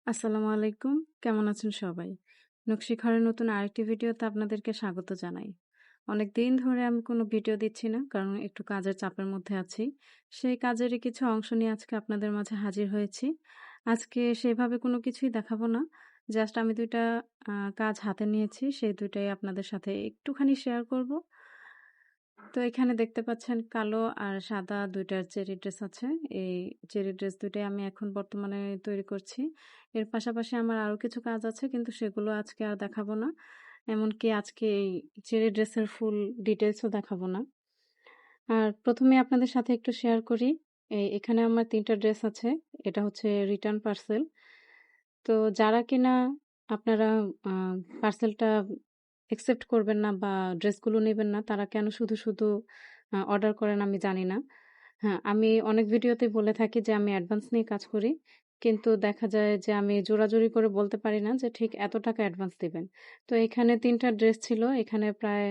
আসসালামু আলাইকুম। কেমন আছেন সবাই? নকশিঘরের নতুন আরেকটি ভিডিওতে আপনাদেরকে স্বাগত জানাই। অনেকদিন ধরে আমি কোনো ভিডিও দিচ্ছি না, কারণ একটু কাজের চাপের মধ্যে আছি। সেই কাজেরই কিছু অংশ নিয়ে আজকে আপনাদের মাঝে হাজির হয়েছি। আজকে সেভাবে কোনো কিছুই দেখাবো না। জাস্ট আমি ২ টা কাজ হাতে নিয়েছি, সেই ২ টাই আপনাদের সাথে একটুখানি শেয়ার করব। তো এখানে দেখতে পাচ্ছেন কালো আর সাদা ২ টার চেরি ড্রেস আছে। এই চেরি ড্রেস ২ টাই আমি এখন বর্তমানে তৈরি করছি। এর পাশাপাশি আমার আরো কিছু কাজ আছে, কিন্তু সেগুলো আজকে আর দেখাবো না। এমনকি আজকে এই চেরি ড্রেসের ফুল ডিটেইলসও দেখাবো না। আর ১ম এ আপনাদের সাথে একটু শেয়ার করি। এখানে আমার ৩ টা ড্রেস আছে। এটা হচ্ছে রিটার্ন পার্সেল। তো যারা কিনা আপনারা আ পার্সেলটা অ্যাকসেপ্ট করবেন না বা ড্রেসগুলো নিবেন না, তারা কেন শুধু অর্ডার করেন আমি জানি না। হ্যাঁ, আমি অনেক ভিডিওতেই বলে থাকি যে আমি অ্যাডভান্স নিয়ে কাজ করি। কিন্তু দেখা যায় যে আমি জোরাজুরি করে বলতে পারি না যে ঠিক এত টাকা অ্যাডভান্স দিবেন। তো এখানে ৩ টা ড্রেস ছিল। এখানে প্রায়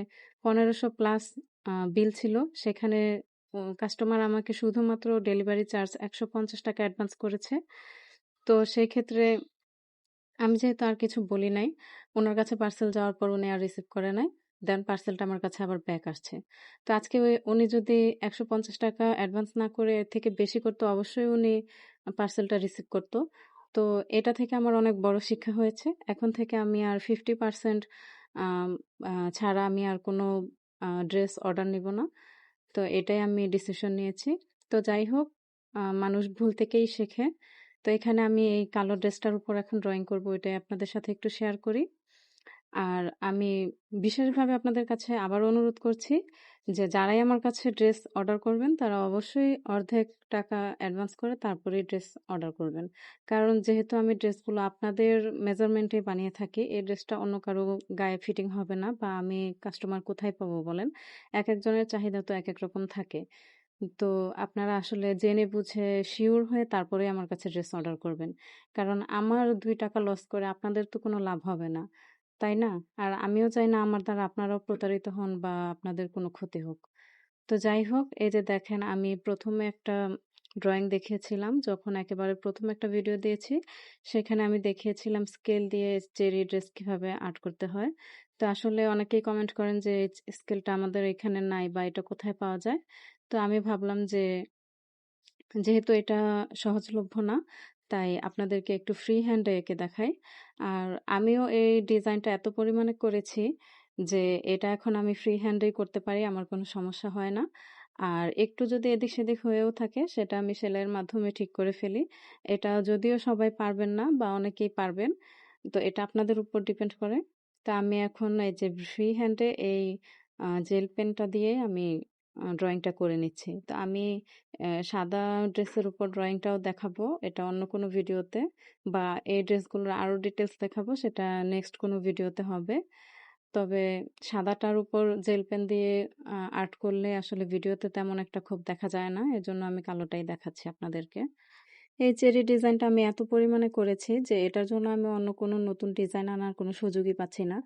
১৫০০ প্লাস বিল ছিল। সেখানে কাস্টমার আমাকে শুধুমাত্র ডেলিভারি চার্জ ৳১৫০ অ্যাডভান্স করেছে। তো সেক্ষেত্রে আমি যেহেতু আর কিছু বলি নাই, উনার কাছে পার্সেল যাওয়ার পর উনি আর রিসিভ করে নাই। দেন পার্সেলটা আমার কাছে আবার ব্যাক আসছে। তো আজকে উনি যদি ৳১৫০ অ্যাডভান্স না করে এর থেকে বেশি করত, অবশ্যই উনি পার্সেলটা রিসিভ করত। তো এটা থেকে আমার অনেক বড় শিক্ষা হয়েছে। এখন থেকে আমি আর 50% আম ছাড়া আমি আর কোনো ড্রেস অর্ডার নিব না। তো এটাই আমি ডিসিশন নিয়েছি। তো যাই হোক, মানুষ ভুল থেকেই শেখে। তো এখানে আমি এই কালো ড্রেসটার উপর এখন ড্রইং করব, এটাই আপনাদের সাথে একটু শেয়ার করি। আর আমি বিশেষভাবে আপনাদের কাছে আবারও অনুরোধ করছি যে যারাই আমার কাছে ড্রেস অর্ডার করবেন তারা অবশ্যই অর্ধেক টাকা অ্যাডভান্স করে তারপরেই ড্রেস অর্ডার করবেন। কারণ যেহেতু আমি ড্রেসগুলো আপনাদের মেজারমেন্টে বানিয়ে থাকি, এই ড্রেসটা অন্য কারো গায়ে ফিটিং হবে না, বা আমি কাস্টমার কোথায় পাবো বলেন? একেকজনের চাহিদা তো একেক রকম থাকে। তো আপনারা আসলে জেনে বুঝে সিউর হয়ে তারপরে আমার কাছে ড্রেস অর্ডার করবেন। কারণ আমার ২ টাকা লস করে আপনাদের তো কোনো লাভ হবে না। তাই না? আর আমিও চাই না আমার দ্বারা আপনারাও প্রতারিত হন বা আপনাদের কোনো ক্ষতি হোক। তো যাই হোক, এই যে দেখেন, আমি ১ম এ একটা ড্রইং দেখিয়েছিলাম যখন একেবারে ১ম একটা ভিডিও দিয়েছি। সেখানে আমি দেখিয়েছিলাম স্কেল দিয়ে চেরি ড্রেস কিভাবে আর্ট করতে হয়। তো আসলে অনেকেই কমেন্ট করেন যে স্কেলটা আমাদের এখানে নাই বা এটা কোথায় পাওয়া যায়? তো আমি ভাবলাম যে যেহেতু এটা সহজলভ্য না, তাই আপনাদেরকে একটু ফ্রি হ্যান্ড এ এঁকে দেখাই। আর আমিও এই ডিজাইনটা এত পরিমাণে করেছি যে এটা এখন আমি ফ্রি হ্যান্ডেই করতে পারি, আমার কোনো সমস্যা হয় না। আর একটু যদি এদিক-সেদিক হয়েও থাকে সেটা আমি সেলাইয়ের মাধ্যমে ঠিক করে ফেলি। এটা যদিও সবাই পারবেন না বা অনেকেই পারবেন। তো এটা আপনাদের উপর ডিপেন্ড করে। তো আমি এখন এই যে ফ্রি হ্যান্ডে এই জেল পেনটা দিয়ে আমি ড্রইংটা করে নিচ্ছি। তো আমি সাদা ড্রেসের উপর ড্রইংটাও দেখাবো, এটা অন্য কোনো ভিডিওতে, বা এই ড্রেসগুলোর আরো ডিটেইলস দেখাবো, সেটা নেক্সট কোনো ভিডিওতে হবে। তবে সাদাটার উপর জেল পেন দিয়ে আর্ট করলে আসলে ভিডিওতে তেমন একটা খুব দেখা যায় না। এজন্য আমি কালোটাই দেখাচ্ছি আপনাদেরকে। এই চেরি ডিজাইনটা আমি এত পরিমাণে করেছি যে এটার জন্য আমি অন্য কোনো নতুন ডিজাইন আনার কোনো সুযোগই পাচ্ছি না।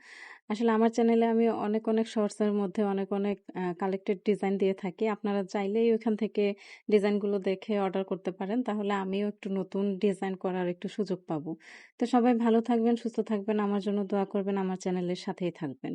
আসলে আমার চ্যানেলে আমি অনেক শর্টস এর মধ্যে অনেক কালেক্টেড ডিজাইন দিয়ে থাকি। আপনারা চাইলেই ওখান থেকে ডিজাইনগুলো দেখে অর্ডার করতে পারেন। তাহলে আমিও একটু নতুন ডিজাইন করার একটু সুযোগ পাবো। তো সবাই ভালো থাকবেন, সুস্থ থাকবেন, আমার জন্য দোয়া করবেন, আমার চ্যানেলের সাথেই থাকবেন।